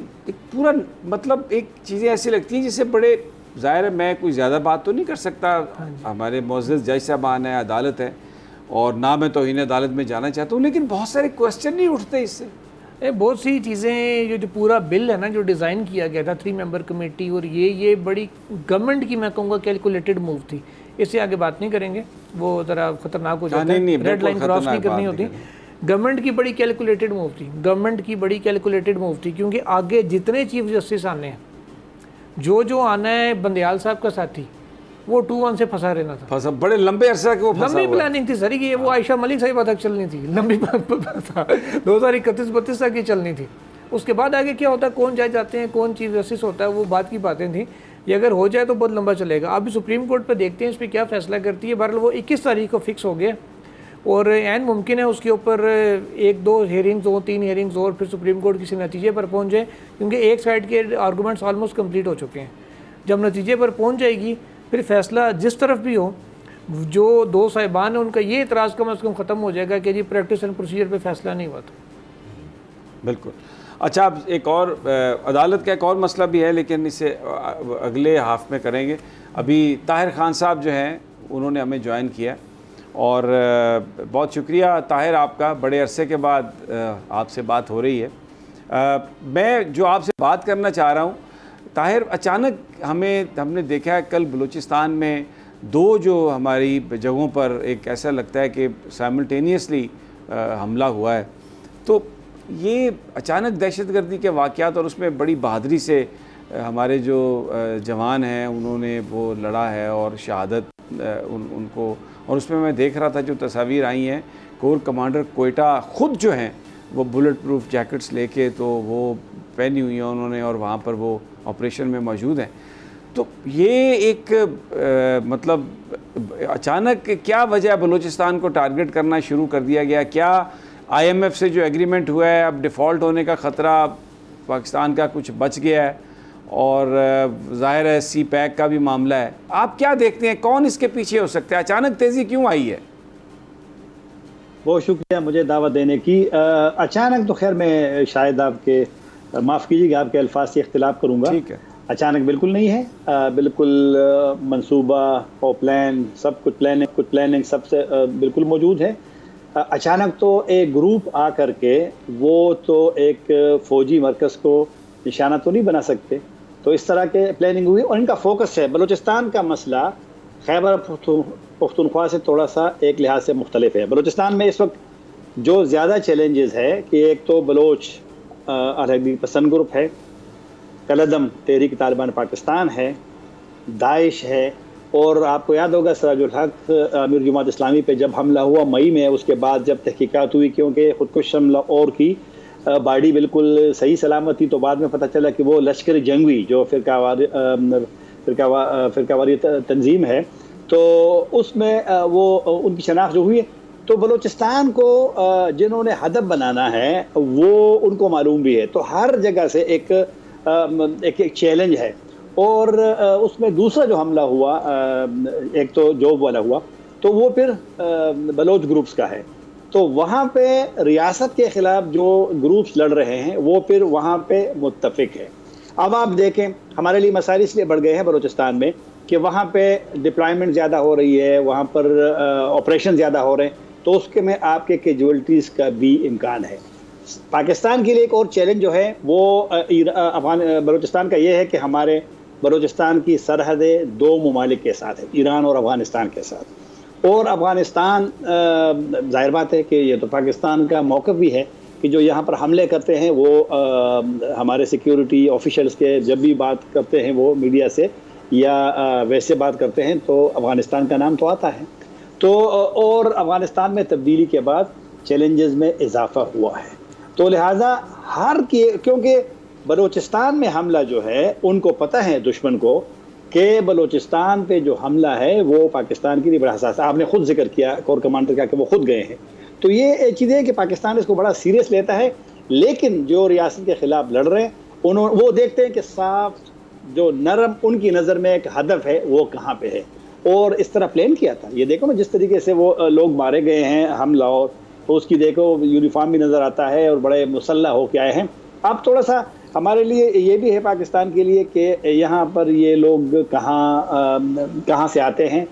पूरा मतलब एक चीज़ें ऐसी लगती हैं जिससे बड़े, ज़ाहिर है मैं कोई ज़्यादा बात तो नहीं कर सकता, हमारे मुअज़्ज़ज़ जज साहबान है, अदालत है, और ना मैं तौहीन अदालत में जाना चाहता हूँ, लेकिन बहुत सारे क्वेश्चन नहीं उठते इससे। बहुत सी चीज़ें जो पूरा बिल है ना जो डिज़ाइन किया गया था 3 मेंबर कमेटी, और ये बड़ी गवर्नमेंट की मैं कहूँगा कैलकुलेटेड मूव थी। इससे आगे बात नहीं करेंगे, वो ज़रा ख़तरनाक हो जाता है, रेड लाइन क्रॉस नहीं करनी होती। गवर्नमेंट की बड़ी कैलकुलेटेड मूव थी, गवर्नमेंट की बड़ी कैलकुलेटेड मूव थी, क्योंकि आगे जितने चीफ जस्टिस आने हैं, जो आना है, बंदयाल साहब का साथी वो 2-1 से फंसा रहना था, फंसा बड़े लंबे अरसा के वो फंसा लंबी हुआ है। प्लानिंग थी सर की, वो आयशा मलिक साहिबा तक चलनी थी, लंबी 2031-32 तक की चलनी थी। उसके बाद आगे क्या होता है, कौन जज जाते हैं, कौन चीफ जस्टिस होता है, वो बात की बातें थी। ये अगर हो जाए तो बहुत लंबा चलेगा। अभी सुप्रीम कोर्ट पे देखते हैं इस पर क्या फ़ैसला करती है। बहरहाल वो 21 तारीख को फिक्स हो गया, और एन मुमकिन है उसके ऊपर 1-2 हेयरिंग्स हो, 3 हेयरिंग्स हो, और फिर सुप्रीम कोर्ट किसी नतीजे पर पहुँच जाए, क्योंकि एक साइड के आर्गूमेंट्स ऑलमोस्ट कम्प्लीट हो चुके हैं। जब नतीजे पर पहुँच जाएगी, फिर फैसला जिस तरफ भी हो, जो 2 साहिबान है उनका ये इतराज़ कम अज़ कम ख़त्म हो जाएगा कि जी प्रैक्टिस एंड प्रोसीजर पे फैसला नहीं हुआ था। बिल्कुल। अच्छा, अब एक और अदालत का एक और मसला भी है, लेकिन इसे अगले हाफ में करेंगे। अभी ताहिर खान साहब जो हैं उन्होंने हमें ज्वाइन किया, और बहुत शुक्रिया ताहिर आपका, बड़े अरसे के बाद आपसे बात हो रही है। मैं जो आपसे बात करना चाह रहा हूँ ताहिर, अचानक हमने देखा है कल बलूचिस्तान में 2 जो हमारी जगहों पर एक ऐसा लगता है कि साइमल्टेनियसली हमला हुआ है, तो ये अचानक दहशतगर्दी के वाक़यात, और उसमें बड़ी बहादुरी से हमारे जो जवान हैं उन्होंने वो लड़ा है और शहादत उनको, और उसमें मैं देख रहा था जो तस्वीर आई हैं, कोर कमांडर कोयटा ख़ुद जो हैं वो बुलेट प्रूफ जैकेट्स लेके तो वो पहनी हुई हैं उन्होंने, और वहाँ पर वो ऑपरेशन में मौजूद हैं। तो ये एक मतलब अचानक क्या वजह बलूचिस्तान को टारगेट करना शुरू कर दिया गया? क्या IMF से जो एग्रीमेंट हुआ है, अब डिफ़ॉल्ट होने का ख़तरा पाकिस्तान का कुछ बच गया है, और ज़ाहिर है CPEC का भी मामला है। आप क्या देखते हैं, कौन इसके पीछे हो सकता है? अचानक तेज़ी क्यों आई है? बहुत शुक्रिया मुझे दावत देने की। अचानक तो खैर मैं शायद आपके माफ़ कीजिएगा, आपके अल्फाज से इख्तिलाफ करूँगा। ठीक है, अचानक बिल्कुल नहीं है, बिल्कुल मंसूबा और प्लान, सब कुछ प्लानिंग सबसे बिल्कुल मौजूद है। अचानक तो एक ग्रुप आ करके वो तो एक फ़ौजी मरकज़ को निशाना तो नहीं बना सकते, तो इस तरह के प्लानिंग हुई, और इनका फोकस है बलूचिस्तान का मसला खैबर पख्तूनख्वा से थोड़ा सा एक लिहाज से मुख्तलिफ है। बलूचिस्तान में इस वक्त जो ज़्यादा चैलेंजेस है कि एक तो बलोच अलहदी पसंद ग्रुप है, कलदम तहरीक तालिबान पाकिस्तान है, दाइश है, और आपको याद होगा सराजुल हक अमीर जमात इस्लामी पे जब हमला हुआ मई में, उसके बाद जब तहकीकात हुई क्योंकि ख़ुदकुश हमला और की बाडी बिल्कुल सही सलामत थी, तो बाद में पता चला कि वो लश्कर जंगवी जो फ़िरकावारी तंजीम है, तो उसमें वो उनकी शनाख्त जो हुई है, तो बलूचिस्तान को जिन्होंने हदफ बनाना है वो उनको मालूम भी है। तो हर जगह से एक चैलेंज है। और उसमें दूसरा जो हमला हुआ, एक तो जॉब वाला हुआ, तो वो फिर बलोच ग्रुप्स का है। तो वहाँ पे रियासत के ख़िलाफ़ जो ग्रुप्स लड़ रहे हैं वो फिर वहाँ पे मुत्तफ़िक है। अब आप देखें हमारे लिए मसाइल इसलिए बढ़ गए हैं बलूचिस्तान में कि वहाँ पे डिप्लॉयमेंट ज़्यादा हो रही है, वहाँ पर ऑपरेशन ज़्यादा हो रहे हैं, तो उसके में आपके कैजुअल्टीज़ का भी इम्कान है। पाकिस्तान के लिए एक और चैलेंज जो है वो बलूचिस्तान का ये है कि हमारे बलूचिस्तान की सरहदें 2 ममालिक के साथ है, ईरान और अफ़गानिस्तान के साथ। और अफ़गानिस्तान ज़ाहिर बात है कि ये तो पाकिस्तान का मौक़िफ़ भी है कि जो यहाँ पर हमले करते हैं वो हमारे सिक्योरिटी ऑफिशल्स के जब भी बात करते हैं वो मीडिया से या वैसे बात करते हैं तो अफ़गानिस्तान का नाम तो आता है। तो और अफ़गानिस्तान में तब्दीली के बाद चैलेंजेस में इजाफा हुआ है, तो लिहाजा क्योंकि बलूचिस्तान में हमला जो है उनको पता है दुश्मन को कि बलूचिस्तान पे जो हमला है वो पाकिस्तान के लिए बड़ा हसास है। आपने खुद जिक्र किया कोर कमांडर का कि वो खुद गए हैं, तो ये चीज़ है कि पाकिस्तान इसको बड़ा सीरियस लेता है। लेकिन जो रियासत के ख़िलाफ़ लड़ रहे हैं वो देखते हैं कि साफ जो नरम उनकी नज़र में एक हदफ है वो कहाँ पे है, और इस तरह प्लान किया था। ये देखो ना जिस तरीके से वो लोग मारे गए हैं हमला, और तो उसकी देखो यूनिफॉर्म भी नज़र आता है और बड़े मुसल्लह होके आए हैं। अब थोड़ा सा हमारे लिए ये भी है पाकिस्तान के लिए कि यहाँ पर ये लोग कहाँ से आते हैं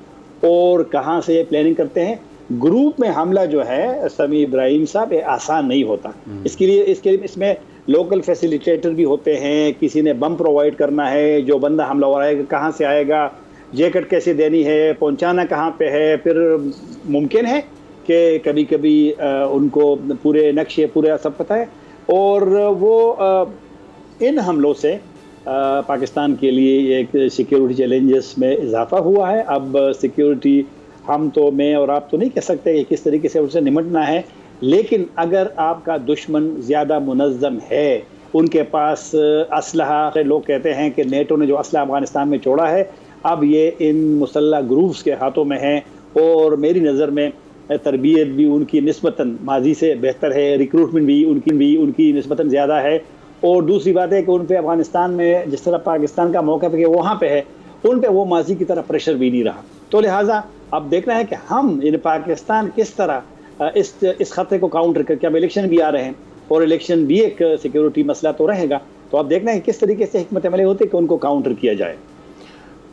और कहाँ से ये प्लानिंग करते हैं। ग्रुप में हमला जो है समी इब्राहिम साहब ये आसान नहीं होता। इसके लिए इसमें लोकल फैसिलिटेटर भी होते हैं, किसी ने बम प्रोवाइड करना है, जो बंदा हमला हो रहा है कहाँ से आएगा, जैकेट कैसे देनी है, पहुँचाना कहाँ पे है। फिर मुमकिन है कि कभी कभी उनको पूरे नक्शे पूरे सब पता है, और वो इन हमलों से पाकिस्तान के लिए एक सिक्योरिटी चैलेंजेस में इजाफा हुआ है। अब सिक्योरिटी हम तो मैं और आप तो नहीं कह सकते कि किस तरीके से उनसे निमटना है, लेकिन अगर आपका दुश्मन ज़्यादा मुनज़्ज़म है, उनके पास असलहा, लोग कहते हैं कि नेटो ने जो असलहा अफ़गानिस्तान में छोड़ा है अब ये इन मुसल्लह ग्रुप्स के हाथों में है, और मेरी नज़र में तरबियत भी उनकी निस्बतन माजी से बेहतर है, रिक्रूटमेंट भी उनकी निस्बतन ज़्यादा है। और दूसरी बात है कि उन पे अफ़गानिस्तान में जिस तरह पाकिस्तान का मौका पे वहाँ पे है, उन पे वो माजी की तरह प्रेशर भी नहीं रहा। तो लिहाजा अब देखना है कि हम इन पाकिस्तान किस तरह इस खतरे को काउंटर करके, अब इलेक्शन भी आ रहे हैं और इलेक्शन भी एक सिक्योरिटी मसला तो रहेगा, तो अब देखना है किस तरीके से हिकमत अमली होती है कि उनको काउंटर किया जाए।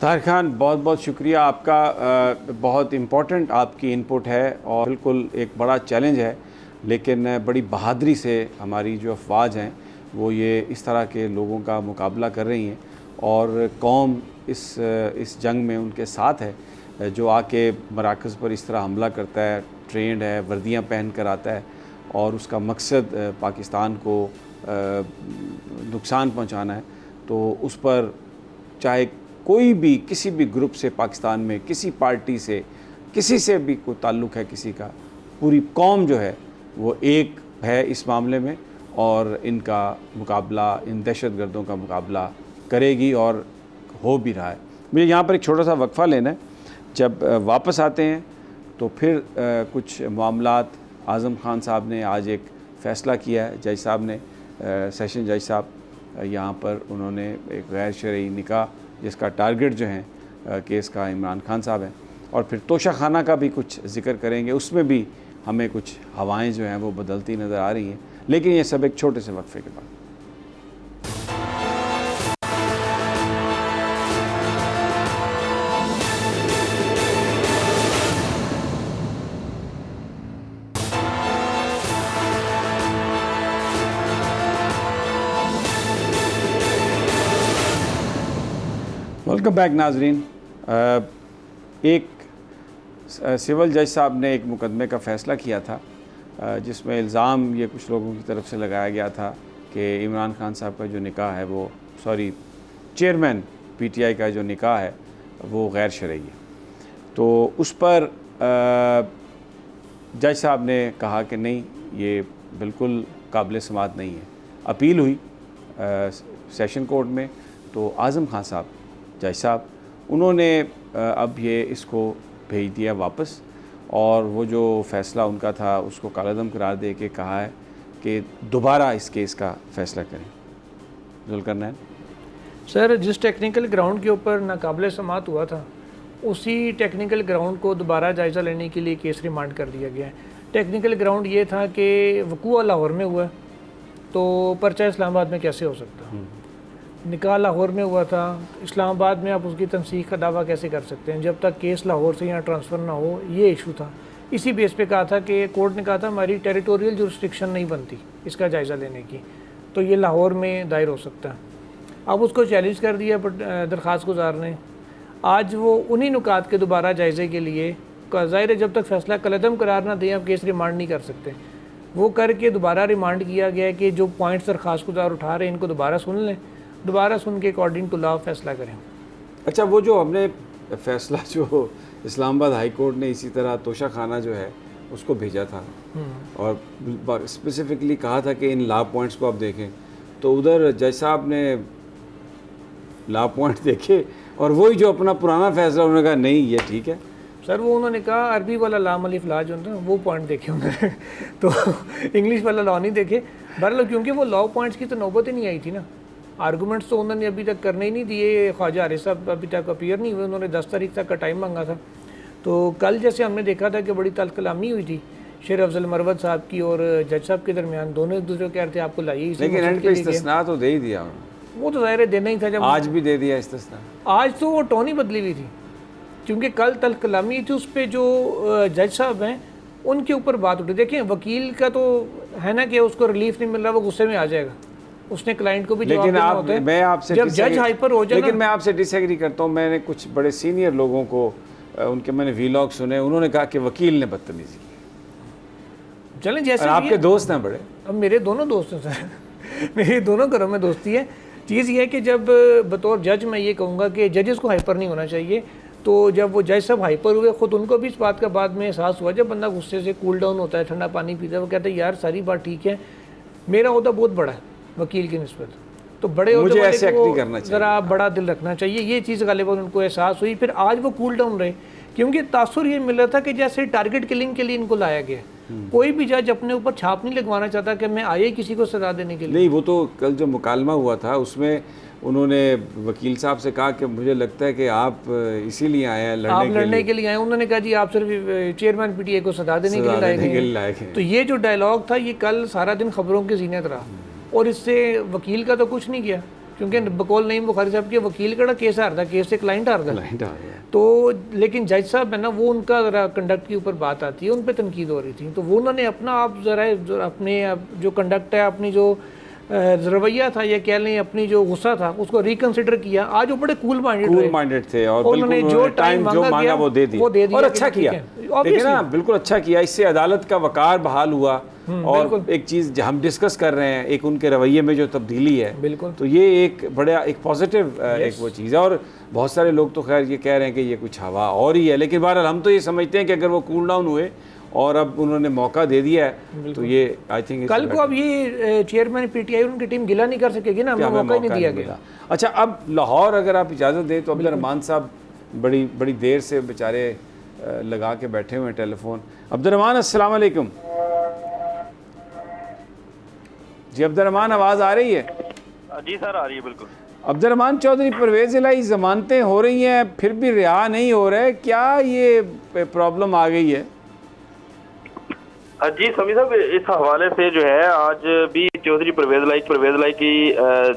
ताहिर खान, बहुत बहुत शुक्रिया आपका। बहुत इम्पोर्टेंट आपकी इनपुट है और बिल्कुल एक बड़ा चैलेंज है, लेकिन बड़ी बहादुरी से हमारी जो अफवाज हैं वो ये इस तरह के लोगों का मुकाबला कर रही हैं, और कौम इस जंग में उनके साथ है। जो आके मराकज़ पर इस तरह हमला करता है, ट्रेंड है, वर्दियाँ पहन कर आता है, और उसका मकसद पाकिस्तान को नुकसान पहुँचाना है, तो उस पर चाहे कोई भी किसी भी ग्रुप से, पाकिस्तान में किसी पार्टी से, किसी से भी कोई ताल्लुक़ है किसी का, पूरी कौम जो है वो एक है इस मामले में, और इनका मुकाबला, इन दहशतगर्दों का मुकाबला करेगी और हो भी रहा है। मुझे यहाँ पर एक छोटा सा वक्फ़ा लेना है। जब वापस आते हैं तो फिर कुछ मामलात आज़म खान साहब ने आज एक फ़ैसला किया है, जज साहब ने, सेशन जज साहब यहाँ पर उन्होंने एक गैर शरई निकाह जिसका टारगेट जो है केस का इमरान खान साहब हैं, और फिर तोशा खाना का भी कुछ ज़िक्र करेंगे। उसमें भी हमें कुछ हवाएं जो हैं वो बदलती नज़र आ रही हैं, लेकिन ये सब एक छोटे से वक्फे के बाद। वेलकम बैक नाजरीन। एक सिविल जज साहब ने एक मुकदमे का फ़ैसला किया था जिसमें इल्ज़ाम ये कुछ लोगों की तरफ से लगाया गया था कि इमरान खान साहब का जो निकाह है वो चेयरमैन पीटीआई का जो निकाह है वो गैर शरई है। तो उस पर जज साहब ने कहा कि नहीं, ये बिल्कुल काबिल समाअत नहीं है। अपील हुई सेशन कोर्ट में, तो आज़म खान साहब, जज साहब, उन्होंने अब ये इसको भेज दिया वापस, और वो जो फ़ैसला उनका था उसको कालादम करार दे के कहा है कि दोबारा इस केस का फ़ैसला करें। जुल्करनैन सर, जिस टेक्निकल ग्राउंड के ऊपर नाकाबिल समाअत हुआ था, उसी टेक्निकल ग्राउंड को दोबारा जायज़ा लेने के लिए केस रिमांड कर दिया गया है। टेक्निकल ग्राउंड ये था कि वक़ूआ लाहौर में हुआ, तो पर्चा इस्लामाबाद में कैसे हो सकता? निकाह लाहौर में हुआ था, इस्लामाबाद में आप उसकी तनसीख का दावा कैसे कर सकते हैं जब तक केस लाहौर से यहाँ ट्रांसफ़र ना हो? ये इशू था। इसी बेस पे कहा था कि कोर्ट ने कहा था हमारी टेरिटोरियल जुरिस्डिक्शन नहीं बनती इसका जायज़ा लेने की, तो ये लाहौर में दायर हो सकता है। अब उसको चैलेंज कर दिया दरख्वास्त गुजार ने। आज वो उन्हीं नुकात के दोबारा जायज़े के लिए, ज़ाहिर है जब तक फ़ैसला कलअदम करार ना दें आप केस रिमांड नहीं कर सकते, वो करके दोबारा रिमांड किया गया कि जो पॉइंट्स दरख्वास्त गुजार उठा रहे हैं इनको दोबारा सुन लें, दोबारा सुन के अकॉर्डिंग टू लॉ फैसला करें। अच्छा, वो जो हमने फैसला जो इस्लामाबाद हाई कोर्ट ने इसी तरह तोशा खाना जो है उसको भेजा था और स्पेसिफिकली कहा था कि इन लॉ पॉइंट्स को आप देखें, तो उधर जज साहब ने लॉ पॉइंट देखे और वही जो अपना पुराना फैसला उन्होंने कहा नहीं ये ठीक है। सर वो उन्होंने कहा अरबी वाला लाम अलिफ ला जो होता है वो पॉइंट देखे उन्होंने तो इंग्लिश वाला लॉ नहीं देखे। बहरहाल क्योंकि वो लॉ पॉइंट्स की तो नौबत ही नहीं आई थी ना, आर्गूमेंट्स तो उन्होंने अभी तक करने ही नहीं दिए। ख्वाजा हारिस साहब अभी तक अपीयर नहीं हुए, उन्होंने 10 तारीख तक का टाइम मांगा था। तो कल जैसे हमने देखा था कि बड़ी तल्ख कलामी हुई थी शेर अफजल मरवत साहब की और जज साहब के दरमियान, दोनों एक दूसरे को कह रहे थे आपको लाइए, लेकिन एंड पे इस्तिस्ना तो दे ही दिया उन्होंने। वो तो ज़ाहिर है देना ही था। जब आज भी दे दिया इस्तिस्ना। आज तो वो टोन ही बदली हुई थी क्योंकि कल तल्ख कलामी थी, उस पर जो जज साहब हैं उनके ऊपर बात उठी। देखिए वकील का तो है ना कि उसको रिलीफ नहीं मिल रहा, वो गुस्से में आ जाएगा, उसने क्लाइंट को भी जवाब देना होता है। मैं आपसे जब जज हाइपर हो जाए, लेकिन मैं आपसे डिसएग्री करता हूँ। मैंने कुछ बड़े सीनियर लोगों को उनके मैंने वीलॉग सुने, उन्होंने कहा कि वकील ने बदतमीजी की। चलें जैसे आपके दोस्त हैं बड़े। अब मेरे दोनों दोस्त हैं सर मेरी दोनों घरों में दोस्ती है। चीज़ ये है कि जब बतौर जज मैं ये कहूँगा कि जजेस को हाइपर नहीं होना चाहिए। तो जब वो जज साहब हाइपर हुए, ख़ुद उनको भी इस बात का बाद में एहसास हुआ, जब बंदा गुस्से से कूल डाउन होता है, ठंडा पानी पीता है, वो कहते हैं यार सारी बात ठीक है, मेरा ओहदा बहुत बड़ा है वकील की निस्बत, तो बड़े मुझे ऐसे एक्ट नहीं करना चाहिए, ज़रा बड़ा दिल रखना चाहिए। ये चीज़ गालिबन उनको एहसास हुई। फिर आज वो कूल डाउन रहे क्योंकि तासुर ये मिल रहा था कि जैसे टारगेट किलिंग के लिए इनको लाया गया। कोई भी जज अपने ऊपर छाप नहीं लगवाना चाहता कि मैं आए किसी को सजा देने के लिए। नहीं, वो तो कल जो मुकालमा हुआ था उसमें उन्होंने वकील साहब से कहा कि मुझे लगता है कि आप इसीलिए आए हैं लड़ने के लिए आए। उन्होंने कहा जी आप सिर्फ चेयरमैन पीटीए को सजा देने के लिए लाए गए। तो ये जो डायलॉग था ये कल सारा दिन खबरों की जीनत रहा और इससे वकील का तो कुछ नहीं किया क्योंकि बकौल नईम बुखारी साहब के वकील का केस हारदा, केस से क्लाइंट हारदा। तो लेकिन जज साहब है ना, वो उनका ज़रा कंडक्ट के ऊपर बात आती है, उन पर तनकीद हो रही थी। तो वो उन्होंने अपना आप ज़रा अपने जो कंडक्ट है, अपनी जो रवैया था या कह लें अपनी जो गुस्सा था उसको रिकंसिडर किया। आज वो बड़े कूल माइंडेड थे और उन्होंने जो टाइम मांगा वो दे दिया और अच्छा किया। देखिए ना, बिल्कुल अच्छा किया। इससे अदालत का वकार बहाल हुआ। और एक चीज़ हम डिस्कस कर रहे हैं, एक उनके रवैये में जो तब्दीली है, बिल्कुल, तो ये एक बड़ा एक पॉजिटिव एक वो चीज़ है। और बहुत सारे लोग तो खैर ये कह रहे हैं कि ये कुछ हवा और ही है, लेकिन बहरहाल हम तो ये समझते हैं कि अगर वो कूल डाउन हुए और अब उन्होंने मौका दे दिया है तो ये आई थिंक कल को अब ये चेयरमैन पीटीआई उनकी टीम गिला नहीं कर सकेगी ना, हमें मौका ही नहीं दिया गया। अच्छा, अब लाहौर अगर आप इजाज़त दें तो अब्दुर्रहमान साहब बड़ी देर से बेचारे लगा के बैठे हुए हैं टेलीफोन। अब्दुर्रहमान अस्सलाम वालेकुम। जी अब्दुर्रहमान, आवाज़ आ रही है? जी सर, आ रही है बिल्कुल। अब्दुर्रहमान चौधरी परवेज़ इलाही ज़मानतें हो रही हैं फिर भी रिहा नहीं हो रहे, क्या ये प्रॉब्लम आ गई है? जी समी साहब, इस हवाले से जो है आज भी चौधरी परवेज़ इलाही की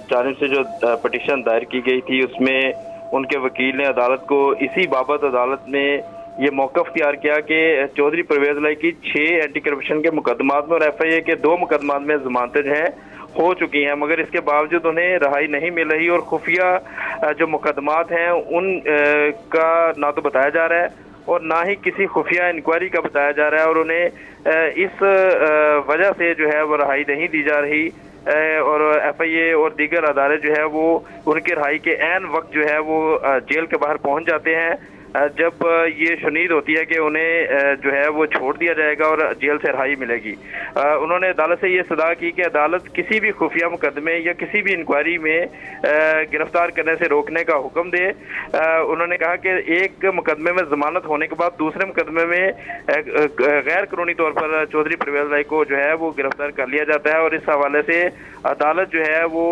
जानिब से जो पटिशन दायर की गई थी उसमें उनके वकील ने अदालत को इसी बाबत अदालत में ये मौक़िफ़ इख्तियार किया कि चौधरी परवेज़ इलाही की 6 एंटी करप्शन के मुकदमात में और FIA के 2 मुकदमात में ज़मानतें जो हैं हो चुकी हैं, मगर इसके बावजूद उन्हें रहाई नहीं मिल रही और खुफिया जो मुकदमात हैं उन का ना तो बताया जा रहा है और ना ही किसी खुफिया इंक्वायरी का बताया जा रहा है और उन्हें इस वजह से जो है वो रहाई नहीं दी जा रही और FIA और दीगर अदारे जो है वो उनके रहाई के ऐन वक्त जो है वो जेल के बाहर पहुंच जाते हैं जब ये शुनीद होती है कि उन्हें जो है वो छोड़ दिया जाएगा और जेल से रहाई मिलेगी। उन्होंने अदालत से ये सदा की कि अदालत किसी भी खुफिया मुकदमे या किसी भी इंक्वायरी में गिरफ्तार करने से रोकने का हुक्म दे। उन्होंने कहा कि एक मुकदमे में ज़मानत होने के बाद दूसरे मुकदमे में गैर कानूनी तौर पर चौधरी परवेज़ इलाही को जो है वो गिरफ्तार कर लिया जाता है और इस हवाले से अदालत जो है वो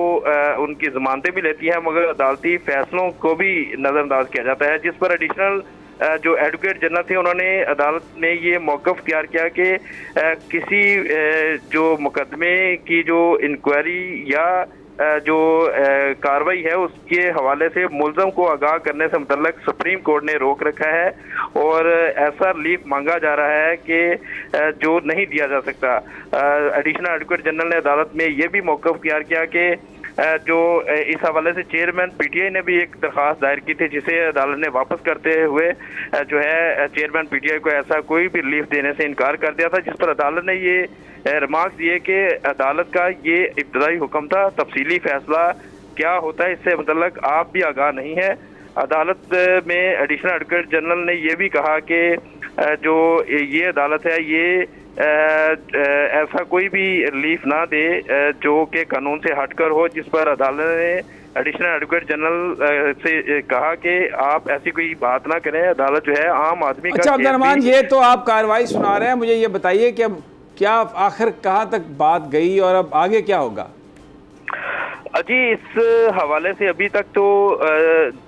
उनकी ज़मानतें भी लेती है मगर अदालती फैसलों को भी नज़रअंदाज किया जाता है, जिस पर एडिशनल जो एडवोकेट जनरल थे उन्होंने अदालत में ये मौक़िफ़ इख्तियार किया कि किसी जो मुकदमे की जो इंक्वायरी या जो कार्रवाई है उसके हवाले से मुल्ज़म को आगाह करने से मुतल्लिक़ सुप्रीम कोर्ट ने रोक रखा है और ऐसा रिलीफ मांगा जा रहा है कि जो नहीं दिया जा सकता। एडिशनल एडवोकेट जनरल ने अदालत में ये भी मौक़िफ़ इख्तियार किया कि जो इस हवाले से चेयरमैन PTI ने भी एक दरख्वास्त दायर की थी जिसे अदालत ने वापस करते हुए जो है चेयरमैन PTI को ऐसा कोई भी रिलीफ देने से इनकार कर दिया था, जिस पर अदालत ने ये रिमार्क्स दिए कि अदालत का ये इब्तदाई हुक्म था, तफसीली फैसला क्या होता है इससे मुतल्लिक़ आप भी आगाह नहीं है। अदालत में एडिशनल एडवोकेट जनरल ने ये भी कहा कि जो ये अदालत है ये ऐसा कोई भी रिलीफ ना दे जो कि कानून से हटकर हो, जिस पर अदालत ने एडिशनल एडवोकेट जनरल से कहा कि आप ऐसी कोई बात ना करें। अदालत जो है आम आदमी का। अच्छा अब्दुर्रहमान, ये तो आप कार्रवाई सुना रहे हैं, मुझे ये बताइए कि अब क्या आखिर कहाँ तक बात गई और अब आगे क्या होगा? जी, इस हवाले से अभी तक तो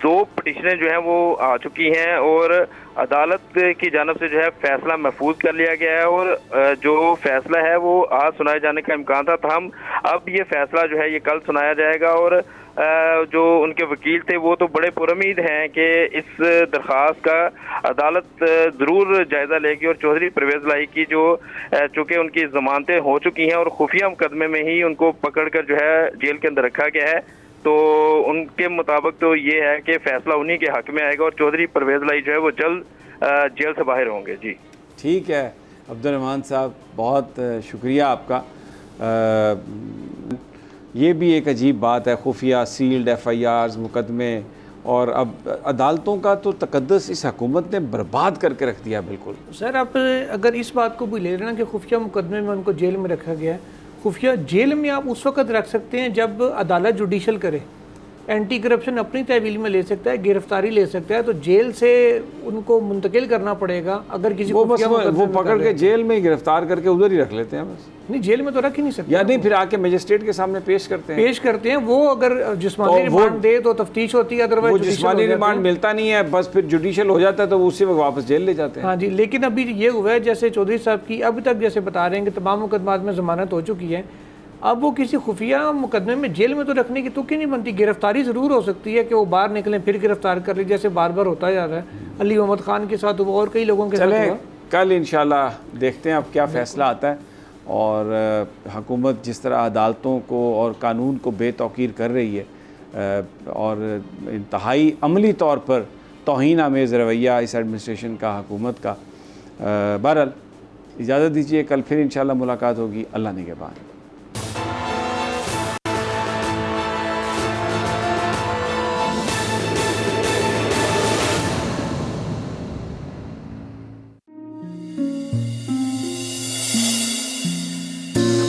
2 पिटिशनें जो हैं वो आ चुकी हैं और अदालत की जानब से जो है फैसला महफूज कर लिया गया है और जो फैसला है वो आज सुनाए जाने का इम्कान था। हम अब ये फैसला जो है ये कल सुनाया जाएगा और जो उनके वकील थे वो तो बड़े पुरुमीद हैं कि इस दरख्वास्त का अदालत ज़रूर जायज़ा लेगी और चौधरी परवेज़ इलाही की जो चूँकि उनकी ज़मानतें हो चुकी हैं और खुफिया मुकदमे में ही उनको पकड़कर जो है जेल के अंदर रखा गया है, तो उनके मुताबिक तो ये है कि फ़ैसला उन्हीं के हक़ में आएगा और चौधरी परवेज़ इलाही जो है वो जल्द जेल से बाहर होंगे। जी ठीक है अब्दुर्रहमान साहब, बहुत शुक्रिया आपका। ये भी एक अजीब बात है, खुफिया सील्ड FIRs मुकदमे, और अब अदालतों का तो तकद्दस इस हुकूमत ने बर्बाद करके रख दिया बिल्कुल। सर आप अगर इस बात को भी ले लेना कि खुफिया मुकदमे में उनको जेल में रखा गया है, खुफिया जेल में आप उस वक्त रख सकते हैं जब अदालत जुडिशल करे, एंटी करप्शन अपनी तहवील में ले सकता है, गिरफ्तारी ले सकता है, तो जेल से उनको मुंतकिल करना पड़ेगा। अगर किसी वो बस वो पकड़ के जेल में ही गिरफ्तार करके उधर ही रख लेते हैं बस। नहीं, जेल में तो रख ही नहीं सकते, या नहीं फिर आके मजिस्ट्रेट के सामने पेश करते हैं। वो अगर जिस्मानी रिमांड दे तो तफ्तीश होती है, अदरवाइज वो जिस्मानी रिमांड मिलता नहीं है, बस फिर जुडिशल हो जाता है तो उसी वक्त वापस जेल ले जाते हैं। हाँ जी, लेकिन अभी ये हुआ है जैसे चौधरी साहब की अभी तक जैसे बता रहे हैं कि तमाम मुकदमात में जमानत हो चुकी है, अब वो किसी खुफिया मुकदमे में जेल में तो रखने की तुक ही नहीं बनती। गिरफ्तारी ज़रूर हो सकती है कि वो बाहर निकलें फिर गिरफ्तार कर ले, जैसे बार बार होता जा रहा है, अली मोहम्मद खान के साथ हुआ और कई लोगों के साथ हुआ। कल इंशाल्लाह देखते हैं अब क्या फ़ैसला आता है। और हुकूमत जिस तरह अदालतों को और कानून को बेतौकीर कर रही है और इंतहाई अमली तौर पर तौहीन आमेज़ रवैया इस एडमिनिस्ट्रेशन का, हुकूमत का। बहरहाल इजाज़त दीजिए, कल फिर इंशाल्लाह मुलाकात होगी अल्लाह ने के बाद।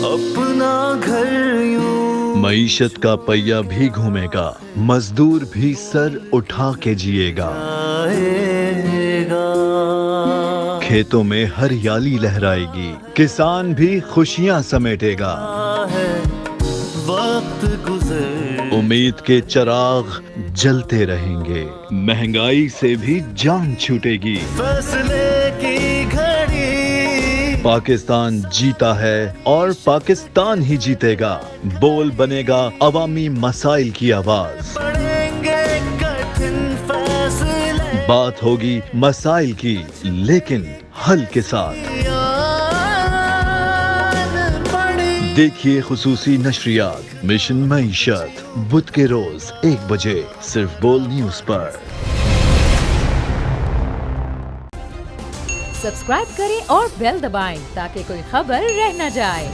अपना घर यूं मईशत का पहिया भी घूमेगा, मजदूर भी सर उठा के जिएगा, खेतों में हरियाली लहराएगी, किसान भी खुशियां समेटेगा, वक्त गुजर उम्मीद के चिराग जलते रहेंगे, महंगाई से भी जान छूटेगी, फैसले की घड़ी पाकिस्तान जीता है और पाकिस्तान ही जीतेगा, बोल बनेगा अवामी मसाइल की आवाज, कठिन फैसले बात होगी मसाइल की लेकिन हल के साथ। देखिए खुसूसी नशरियात मिशन मईशत बुध के रोज 1 बजे सिर्फ बोल न्यूज पर। सब्सक्राइब करें और बेल दबाएं ताकि कोई खबर रह न जाए।